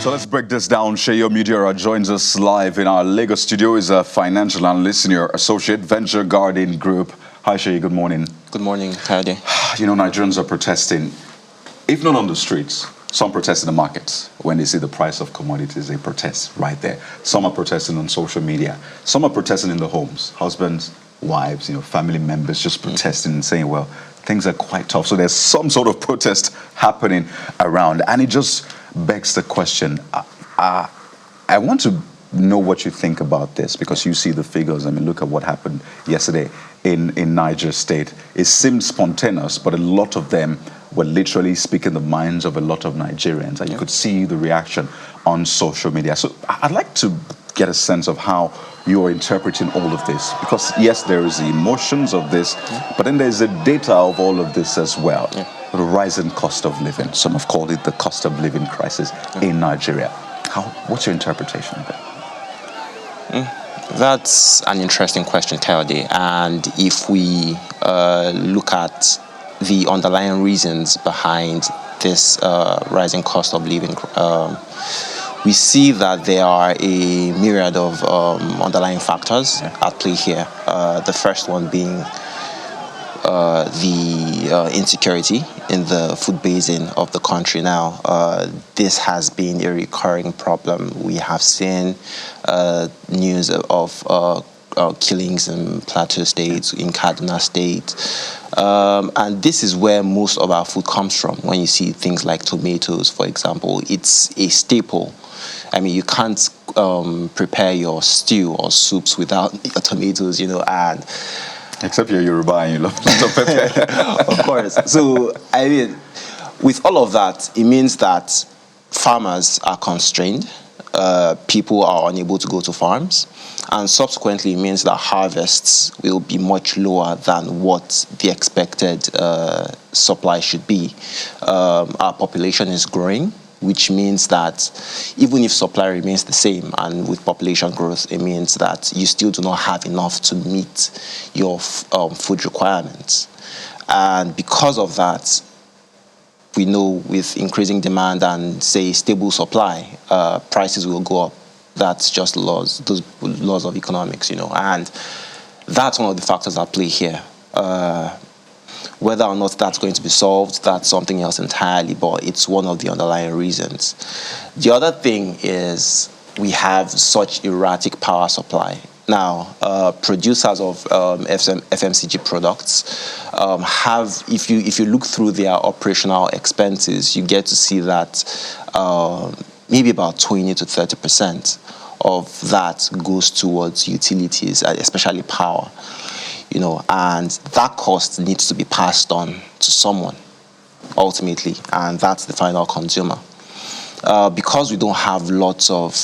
So let's break this down. Sheyo Media joins us live in our Lagos studio. Is a financial analyst in your associate Venture Garden Group. Hi, Sheyo. Good morning. Good morning, Kade. You know, Nigerians are protesting, if not on the streets, some protest in the markets. When they see the price of commodities, they protest right there. Some are protesting on social media. Some are protesting in the homes. Husbands, wives, family members just protesting and saying, well, things are quite tough. So there's some sort of protest happening around. And it just begs the question. I want to know what you think about this, because you see the figures. I mean, look at what happened yesterday in Niger State. It seemed spontaneous, but a lot of them were literally speaking the minds of a lot of Nigerians. And you could see the reaction on social media. So I'd like to get a sense of how you're interpreting all of this. Because, yes, there is the emotions of this, but then there's the data of all of this as well. The rising cost of living. Some have called it the cost of living crisis in Nigeria. What's your interpretation of it? That's an interesting question, Kayode. And if we look at the underlying reasons behind this rising cost of living, we see that there are a myriad of underlying factors at play here. The first one being the insecurity in the food basin of the country now. This has been a recurring problem. We have seen news of killings in Plateau State, in Kaduna State. And this is where most of our food comes from. When you see things like tomatoes, for example, it's a staple. I mean, you can't prepare your stew or soups without your tomatoes, and except you're Yoruba and you love lots of pepper. Of course. So, I mean, with all of that, it means that farmers are constrained. People are unable to go to farms. And subsequently, it means that harvests will be much lower than what the expected supply should be. Our population is growing, which means that even if supply remains the same, and with population growth, it means that you still do not have enough to meet your food requirements. And because of that, we know with increasing demand and, say, stable supply, prices will go up. That's just laws, those laws of economics, and that's one of the factors at play here. Whether or not that's going to be solved, that's something else entirely, but it's one of the underlying reasons. The other thing is we have such erratic power supply. Now, producers of FMCG products have, if you look through their operational expenses, you get to see that maybe about 20 to 30% of that goes towards utilities, especially power. And that cost needs to be passed on to someone, ultimately, and that's the final consumer. Because we don't have lots of,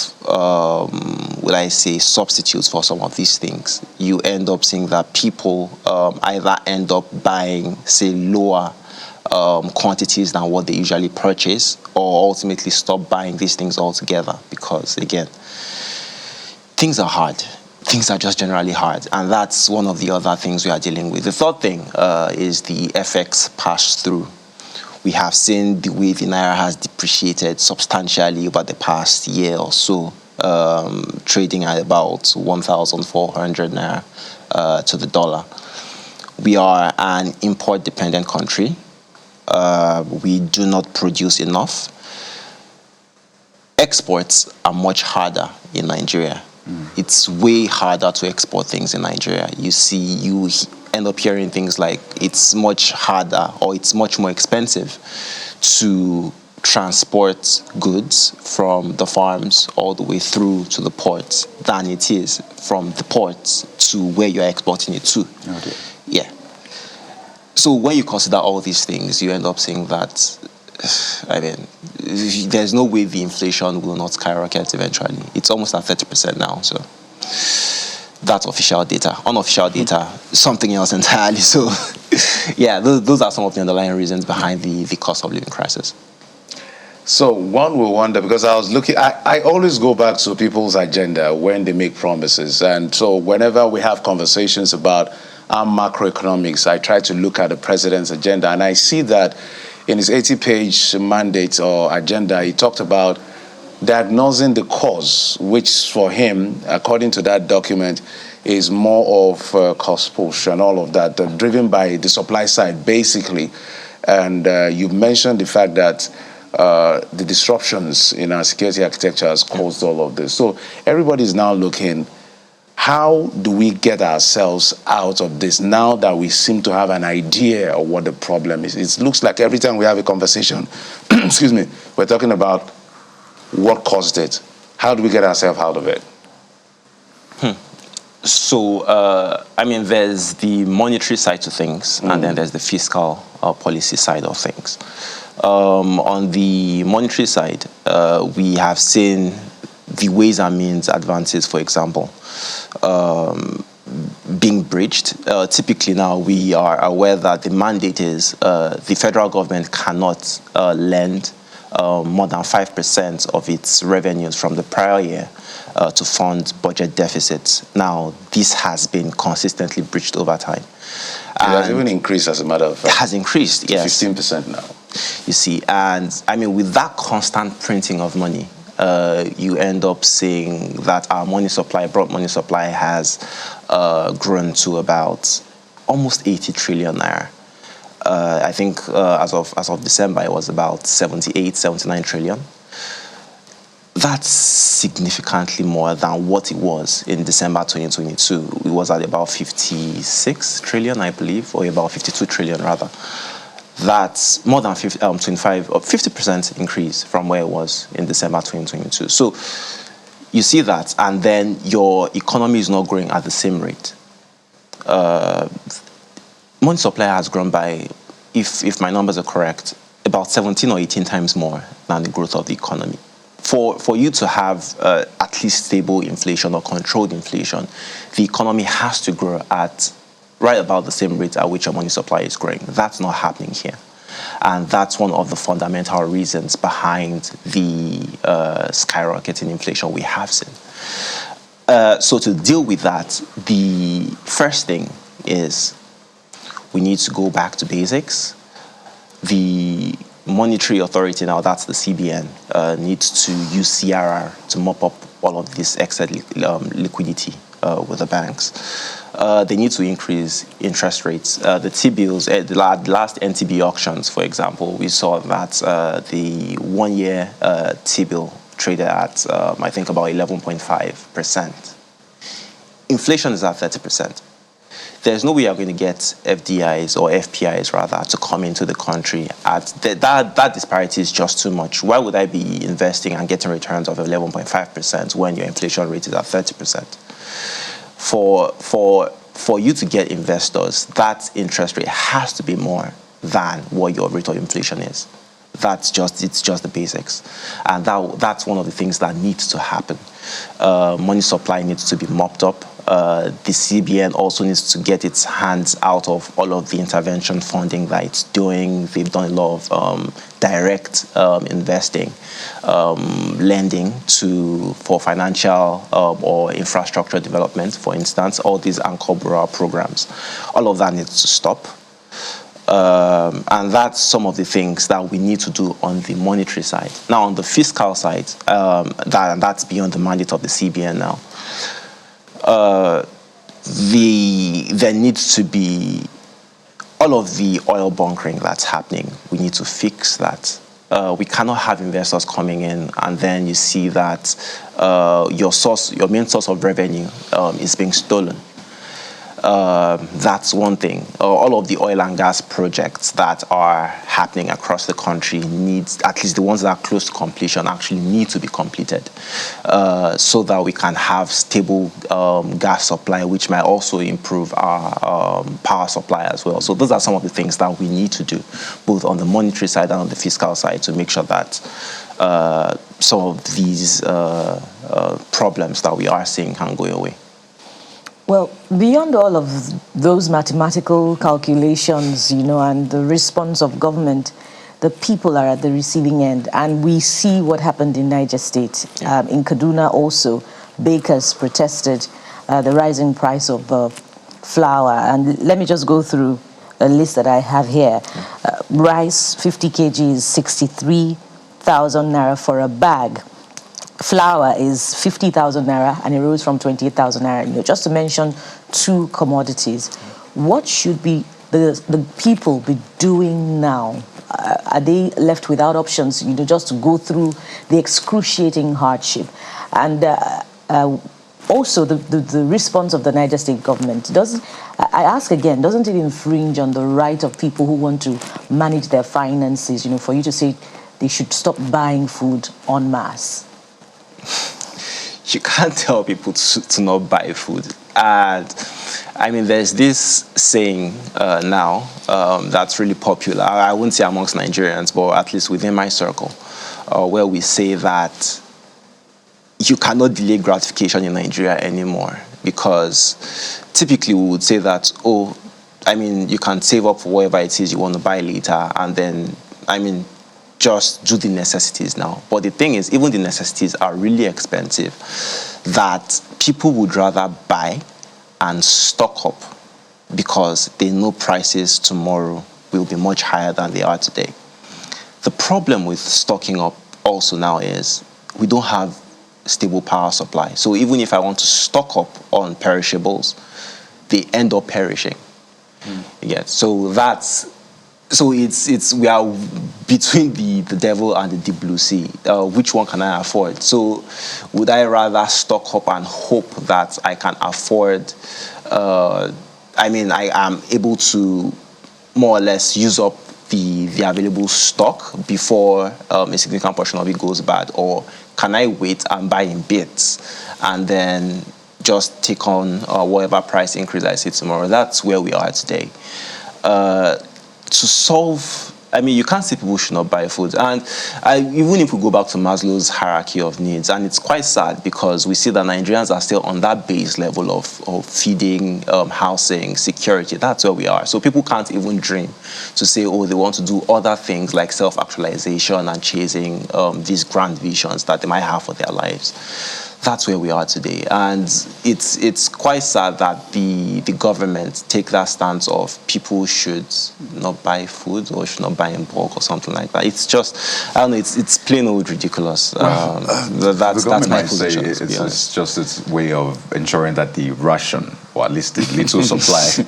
substitutes for some of these things, you end up seeing that people either end up buying, say, lower quantities than what they usually purchase, or ultimately stop buying these things altogether because, again, things are hard. Things are just generally hard, and that's one of the other things we are dealing with. The third thing is the FX pass-through. We have seen the way the Naira has depreciated substantially over the past year or so, trading at about 1,400 Naira to the dollar. We are an import-dependent country. We do not produce enough. Exports are much harder in Nigeria. It's way harder to export things in Nigeria. You end up hearing things like it's much harder or it's much more expensive to transport goods from the farms all the way through to the ports than it is from the ports to where you're exporting it to. Okay. Yeah. So when you consider all these things, you end up saying that, there's no way the inflation will not skyrocket eventually. It's almost at 30% now, so that's official data. Unofficial data, something else entirely. So, yeah, those are some of the underlying reasons behind the cost of living crisis. So one will wonder, because I was looking, I always go back to people's agenda when they make promises. And so whenever we have conversations about our macroeconomics, I try to look at the president's agenda, and I see that in his 80-page mandate or agenda, he talked about diagnosing the cause, which for him, according to that document, is more of cost push and all of that, driven by the supply side, basically. And you mentioned the fact that the disruptions in our security architecture has caused all of this. So everybody is now looking, how do we get ourselves out of this now that we seem to have an idea of what the problem is? It looks like every time we have a conversation, excuse me, we're talking about what caused it. How do we get ourselves out of it? So, there's the monetary side to things, and then there's the fiscal policy side of things. On the monetary side, we have seen the ways and means advances, for example, being breached. Typically now, we are aware that the mandate is the federal government cannot lend more than 5% of its revenues from the prior year to fund budget deficits. Now, this has been consistently breached over time. It has even increased, as a matter of fact. It has increased, yes. 15% now. You see, and with that constant printing of money, you end up seeing that our broad money supply has grown to about almost 80 trillion naira. I think as of December, it was about 78, 79 trillion. That's significantly more than what it was in December 2022. It was at about 56 trillion, I believe, or about 52 trillion rather. That's more than 50% increase from where it was in December 2022. So you see that, and then your economy is not growing at the same rate. Money supply has grown by, if my numbers are correct, about 17 or 18 times more than the growth of the economy. For you to have at least stable inflation or controlled inflation, the economy has to grow at right about the same rate at which your money supply is growing. That's not happening here. And that's one of the fundamental reasons behind the skyrocketing inflation we have seen. So to deal with that, the first thing is we need to go back to basics. The monetary authority, now that's the CBN, needs to use CRR to mop up all of this excess liquidity with the banks. They need to increase interest rates. The T-bills, the last NTB auctions, for example, we saw that the 1 year T-bill traded at, I think, about 11.5%. Inflation is at 30%. There's no way you're going to get FDIs or FPIs rather to come into the country at that disparity is just too much. Why would I be investing and getting returns of 11.5% when your inflation rate is at 30%? For you to get investors, that interest rate has to be more than what your rate of inflation is. It's just the basics, and that's one of the things that needs to happen. Money supply needs to be mopped up. The CBN also needs to get its hands out of all of the intervention funding that it's doing. They've done a lot of direct investing, lending for financial or infrastructure development, for instance. All these anchor borrower programs, all of that needs to stop. And that's some of the things that we need to do on the monetary side. Now, on the fiscal side, that's beyond the mandate of the CBN now. There needs to be all of the oil bunkering that's happening. We need to fix that. We cannot have investors coming in and then you see that your main source of revenue is being stolen. That's one thing. All of the oil and gas projects that are happening across the country needs, at least the ones that are close to completion, actually need to be completed so that we can have stable gas supply, which might also improve our power supply as well. So those are some of the things that we need to do, both on the monetary side and on the fiscal side, to make sure that some of these problems that we are seeing can go away. Well, beyond all of those mathematical calculations, and the response of government, the people are at the receiving end. And we see what happened in Niger State. In Kaduna also, bakers protested the rising price of flour. And let me just go through a list that I have here. Rice, 50 kg is 63,000 naira for a bag. flour is 50,000 naira and it rose from 28,000 naira. Just to mention two commodities. What should be the people be doing now? Are they left without options? Just to go through the excruciating hardship, and also the response of the Niger State government. I ask again, doesn't it infringe on the right of people who want to manage their finances? For you to say they should stop buying food en masse. You can't tell people to not buy food. And I mean, there's this saying now that's really popular. I wouldn't say amongst Nigerians, but at least within my circle, where we say that you cannot delay gratification in Nigeria anymore, because typically we would say that, you can save up for whatever it is you want to buy later, and then, just do the necessities now. But the thing is, even the necessities are really expensive, that people would rather buy and stock up because they know prices tomorrow will be much higher than they are today. The problem with stocking up also now is we don't have stable power supply. So even if I want to stock up on perishables, they end up perishing. So we are between the devil and the deep blue sea. Which one can I afford? So would I rather stock up and hope that I can afford, I am able to more or less use up the available stock before a significant portion of it goes bad? Or can I wait and buy in bits and then just take on whatever price increase I see tomorrow? That's where we are today. To solve, you can't say people should not buy food. And even if we go back to Maslow's hierarchy of needs, and it's quite sad because we see that Nigerians are still on that base level of feeding, housing, security. That's where we are. So people can't even dream to say, they want to do other things like self-actualization and chasing these grand visions that they might have for their lives. That's where we are today. And it's quite sad that the government take that stance of people should not buy food or should not buy in bulk or something like that. It's just, I don't know, it's plain old ridiculous. That's my position. It's just its way of ensuring that the ration, or at least the little supply,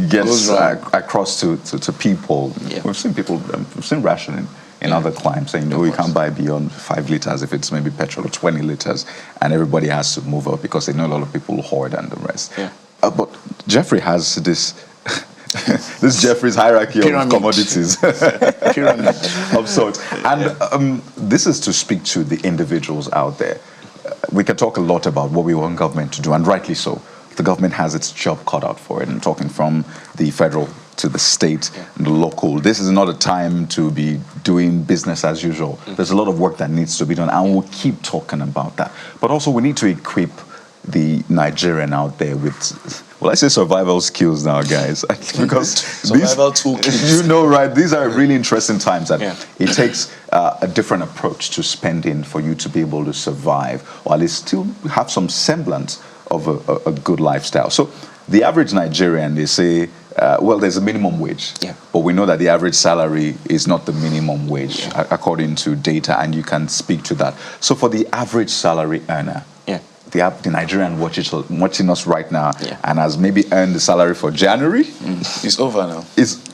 gets across to people. Yeah. We've seen rationing in other climes saying, you can't buy beyond 5 liters if it's maybe petrol, or 20 liters, and everybody has to move up because they know a lot of people hoard and the rest. Yeah. But Jeffrey has this Jeffrey's hierarchy of commodities. Pyramid. Of sorts. And this is to speak to the individuals out there. We can talk a lot about what we want government to do, and rightly so. The government has its job cut out for it, and talking from the federal to the state and the local. This is not a time to be doing business as usual. There's a lot of work that needs to be done, and we'll keep talking about that. But also we need to equip the Nigerian out there with, well, I say survival skills now, guys, because survival toolkits. Right? These are really interesting times, and it takes a different approach to spending for you to be able to survive, or at least still have some semblance of a good lifestyle. So the average Nigerian, they say, there's a minimum wage, but we know that the average salary is not the minimum wage according to data, and you can speak to that. So for the average salary earner, the Nigerian watching us right now and has maybe earned the salary for January. It's over now.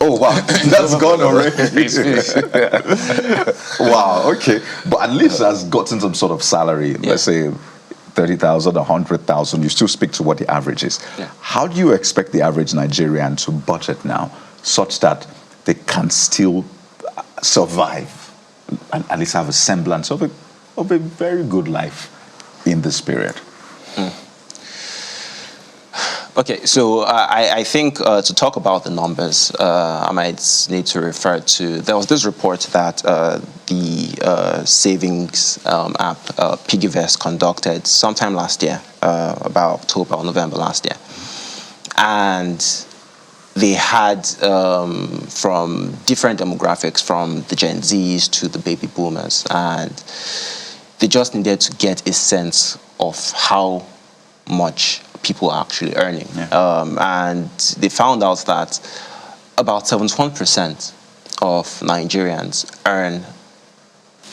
Wow, that's gone already. Wow, okay. But at least has gotten some sort of salary, let's say 30,000, 100,000, you still speak to what the average is. How do you expect the average Nigerian to budget now such that they can still survive and at least have a semblance of a very good life in this period? Okay, so I think to talk about the numbers, I might need to refer to, there was this report that the savings app Piggyvest conducted sometime last year, about October or November last year. And they had from different demographics, from the Gen Zs to the baby boomers, and they just needed to get a sense of how much people are actually earning. And they found out that about 71% of Nigerians earn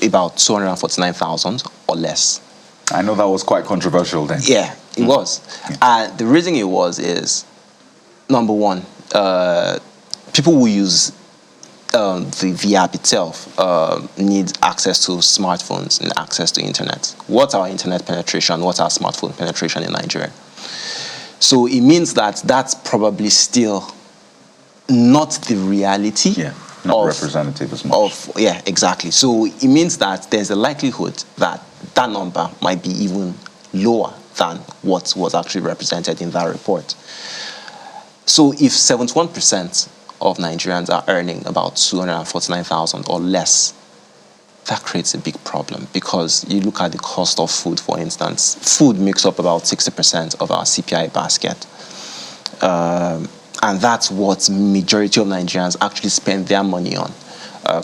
about 249,000 or less. I know that was quite controversial then. Yeah, it was. And the reason it was is, number one, people who use the app itself need access to smartphones and access to internet. What's our internet penetration? What's our smartphone penetration in Nigeria? So it means that that's probably still not the reality. Yeah, not representative as much. Yeah, exactly. So it means that there's a likelihood that that number might be even lower than what was actually represented in that report. So if 71% of Nigerians are earning about 249,000 or less, that creates a big problem, because you look at the cost of food, for instance. Food makes up about 60% of our CPI basket. And that's what majority of Nigerians actually spend their money on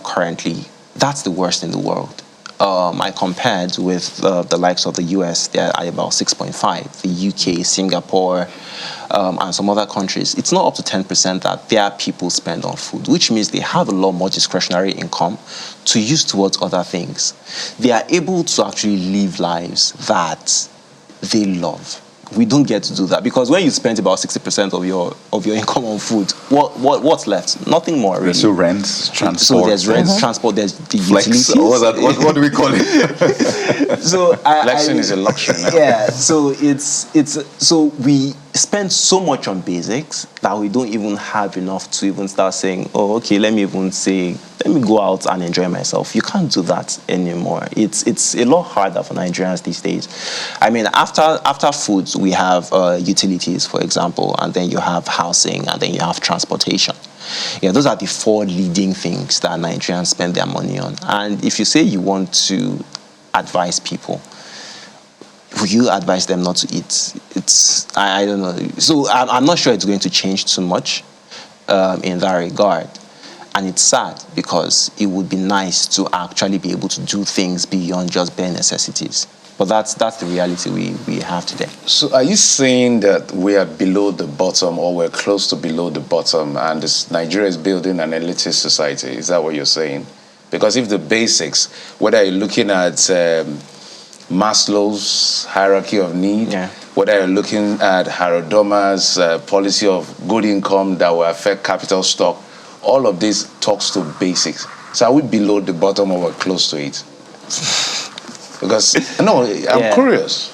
currently. That's the worst in the world. I compared with the likes of the US, they're at about 6.5, the UK, Singapore, and some other countries. It's not up to 10% that their people spend on food, which means they have a lot more discretionary income to use towards other things. They are able to actually live lives that they love. We don't get to do that, because when you spend about 60% of your income on food, what's left? Nothing more, really. There's still rent, transport. So there's rent, transport, there's the flex. utilities. What do we call it? So Flexing is a luxury now. Yeah, so so we spend so much on basics that we don't even have enough to even start saying, oh, okay, let me go out and enjoy myself. You can't do that anymore. It's a lot harder for Nigerians these days. I mean, after foods, we have utilities, for example, and then you have housing, and then you have transportation. Yeah, those are the four leading things that Nigerians spend their money on. And if you say you want to advise people, will you advise them not to eat? I don't know. So I'm not sure it's going to change too much in that regard. And it's sad, because it would be nice to actually be able to do things beyond just bare necessities. But that's the reality we have today. So are you saying that we are below the bottom, or we're close to below the bottom, and Nigeria is building an elitist society? Is that what you're saying? Because if the basics, whether you're looking at Maslow's hierarchy of need, whether you're looking at Haradoma's policy of good income that will affect capital stock, all of this talks to basics. So are we below the bottom, or we're close to it? Because, no, I'm curious.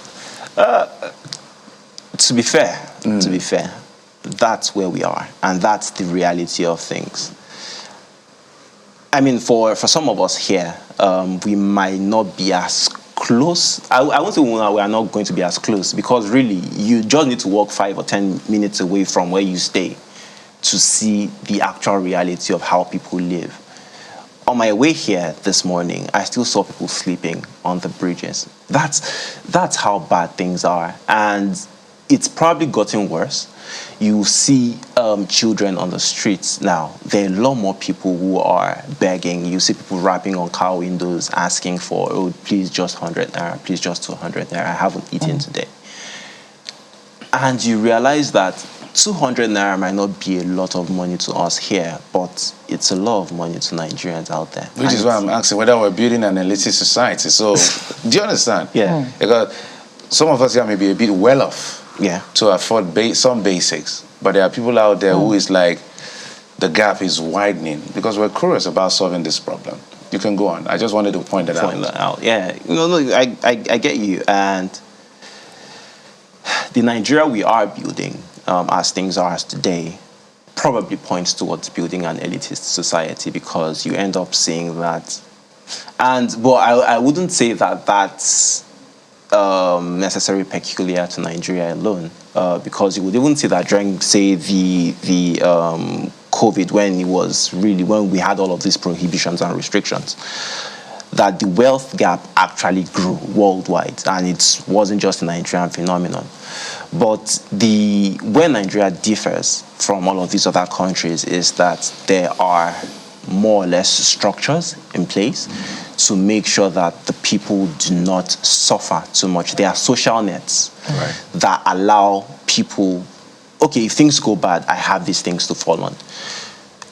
To be fair, that's where we are, and that's the reality of things. I mean, for some of us here, we might not be as close. I won't say we are not going to be as close, because really, you just need to walk 5 or 10 minutes away from where you stay to see the actual reality of how people live. On my way here this morning, I still saw people sleeping on the bridges. That's how bad things are. And it's probably gotten worse. You see children on the streets now. There are a lot more people who are begging. You see people rapping on car windows, asking for, oh, please just 100 naira, please just 200 naira. I haven't eaten today. And you realize that 200 naira might not be a lot of money to us here, but it's a lot of money to Nigerians out there. Which is why I'm asking whether we're building an elitist society. So, do you understand? Yeah. Because some of us here may be a bit well off to afford some basics, but there are people out there who is like, the gap is widening, because we're curious about solving this problem. You can go on. I just wanted to point that out. Yeah. No, I get you. And the Nigeria we are building, as things are today, probably points towards building an elitist society, because you end up seeing that. But I wouldn't say that that's necessarily peculiar to Nigeria alone, because you would even see that during, say, the COVID, when we had all of these prohibitions and restrictions, that the wealth gap actually grew worldwide, and it wasn't just a Nigerian phenomenon. But where Nigeria differs from all of these other countries is that there are more or less structures in place to make sure that the people do not suffer too much. There are social nets that allow people, okay, if things go bad, I have these things to fall on.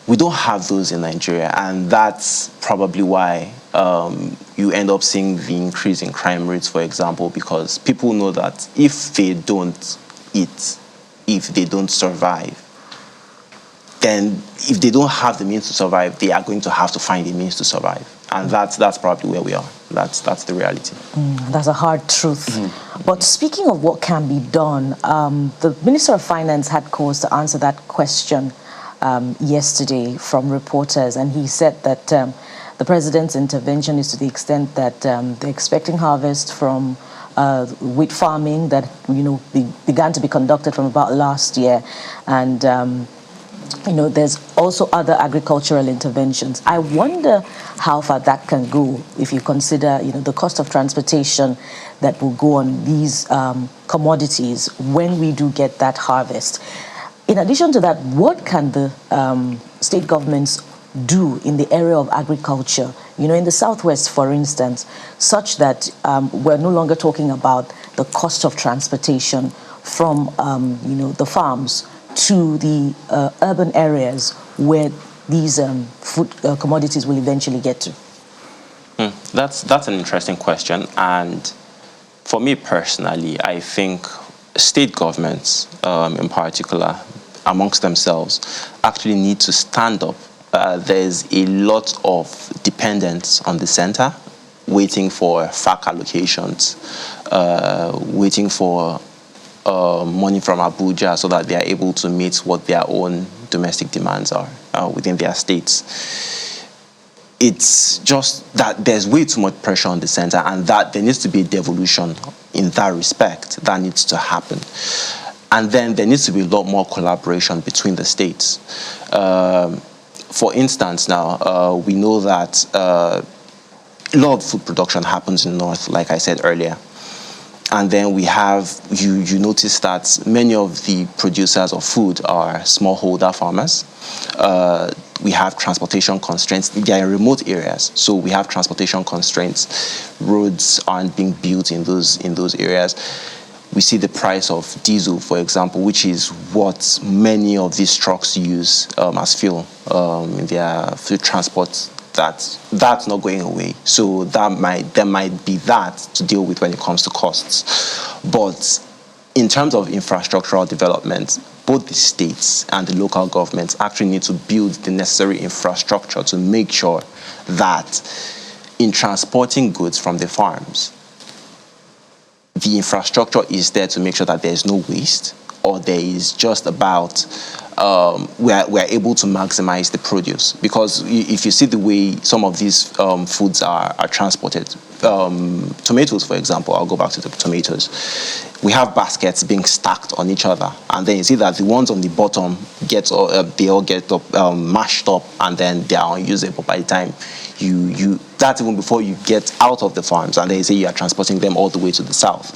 We don't have those in Nigeria, and that's probably why you end up seeing the increase in crime rates, for example, because people know that if they don't eat, if they don't survive, then if they don't have the means to survive, they are going to have to find the means to survive. And that's probably where we are. That's the reality. That's a hard truth. But speaking of what can be done, the Minister of Finance had cause to answer that question yesterday from reporters, and he said that the president's intervention is to the extent that they're expecting harvest from wheat farming that began to be conducted from about last year, and there's also other agricultural interventions. I wonder how far that can go if you consider, the cost of transportation that will go on these commodities when we do get that harvest. In addition to that, what can the state governments do in the area of agriculture, in the Southwest, for instance, such that we're no longer talking about the cost of transportation from, the farms to the urban areas where these food commodities will eventually get to? That's an interesting question. And for me personally, I think state governments, in particular, amongst themselves, actually need to stand up. There's a lot of dependence on the center, waiting for FAC allocations, waiting for money from Abuja so that they are able to meet what their own domestic demands are within their states. It's just that there's way too much pressure on the center, and that there needs to be a devolution in that respect. That needs to happen. And then there needs to be a lot more collaboration between the states. For instance, now, we know that a lot of food production happens in the north, like I said earlier. And then we have, you notice that many of the producers of food are smallholder farmers. We have transportation constraints. They are in remote areas, so we have transportation constraints. Roads aren't being built in those areas. We see the price of diesel, for example, which is what many of these trucks use as fuel in their food transport. That's not going away. So there might be that to deal with when it comes to costs. But in terms of infrastructural development, both the states and the local governments actually need to build the necessary infrastructure to make sure that in transporting goods from the farms, the infrastructure is there to make sure that there is no waste, or there is just about we're able to maximize the produce. Because if you see the way some of these foods are transported, tomatoes, for example, I'll go back to the tomatoes. We have baskets being stacked on each other, and then you see that the ones on the bottom they all get up, mashed up, and then they are unusable by the time that's even before you get out of the farms, and then you say you are transporting them all the way to the south.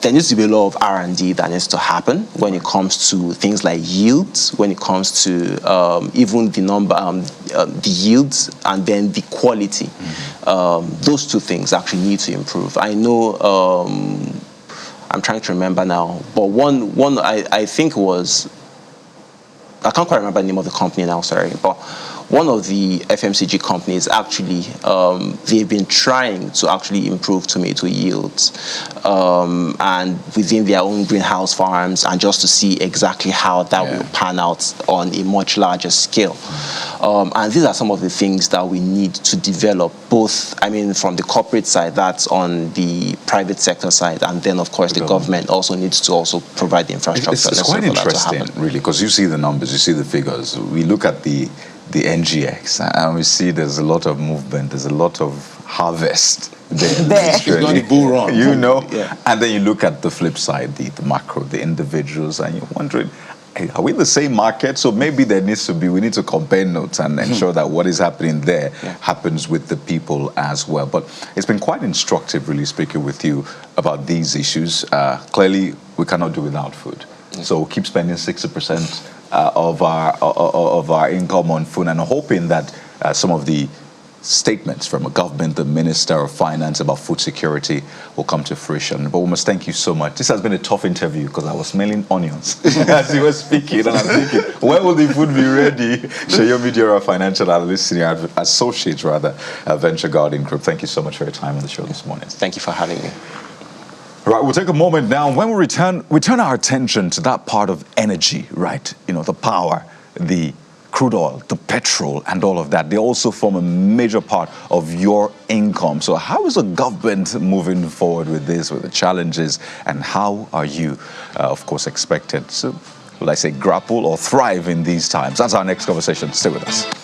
There needs to be a lot of R&D that needs to happen when it comes to things like yields, when it comes to even the number, the yields, and then the quality. Those two things actually need to improve. I know, I'm trying to remember now, but one I think was, I can't quite remember the name of the company now, sorry, but one of the FMCG companies actually, they've been trying to actually improve tomato yields and within their own greenhouse farms, and just to see exactly how that will pan out on a much larger scale. And these are some of the things that we need to develop, both, from the corporate side, that's on the private sector side, and then, of course, the government also needs to also provide the infrastructure. It's quite interesting, really, because you see the numbers, you see the figures. We look at the NGX, and we see there's a lot of movement, there's a lot of harvest there. It's going to bull run. And then you look at the flip side, the macro, the individuals, and you're wondering, hey, are we in the same market? So maybe we need to compare notes and ensure that what is happening there happens with the people as well. But it's been quite instructive, really, speaking with you about these issues. Clearly, we cannot do without food. So we'll keep spending 60% of our income on food, and hoping that some of the statements from a government, the Minister of Finance about food security will come to fruition. But we must thank you so much. This has been a tough interview because I was smelling onions as you were speaking, and I'm thinking, when will the food be ready? Sheyomi Diora, financial analyst, senior associate, Venture Guardian Group. Thank you so much for your time on the show this morning. Thank you for having me. Right, we'll take a moment now. When we return our attention to that part of energy, right? You know, the power, the crude oil, the petrol, and all of that. They also form a major part of your income. So how is the government moving forward with this, with the challenges, and how are you, of course, expected to, will I say, grapple or thrive in these times? That's our next conversation. Stay with us.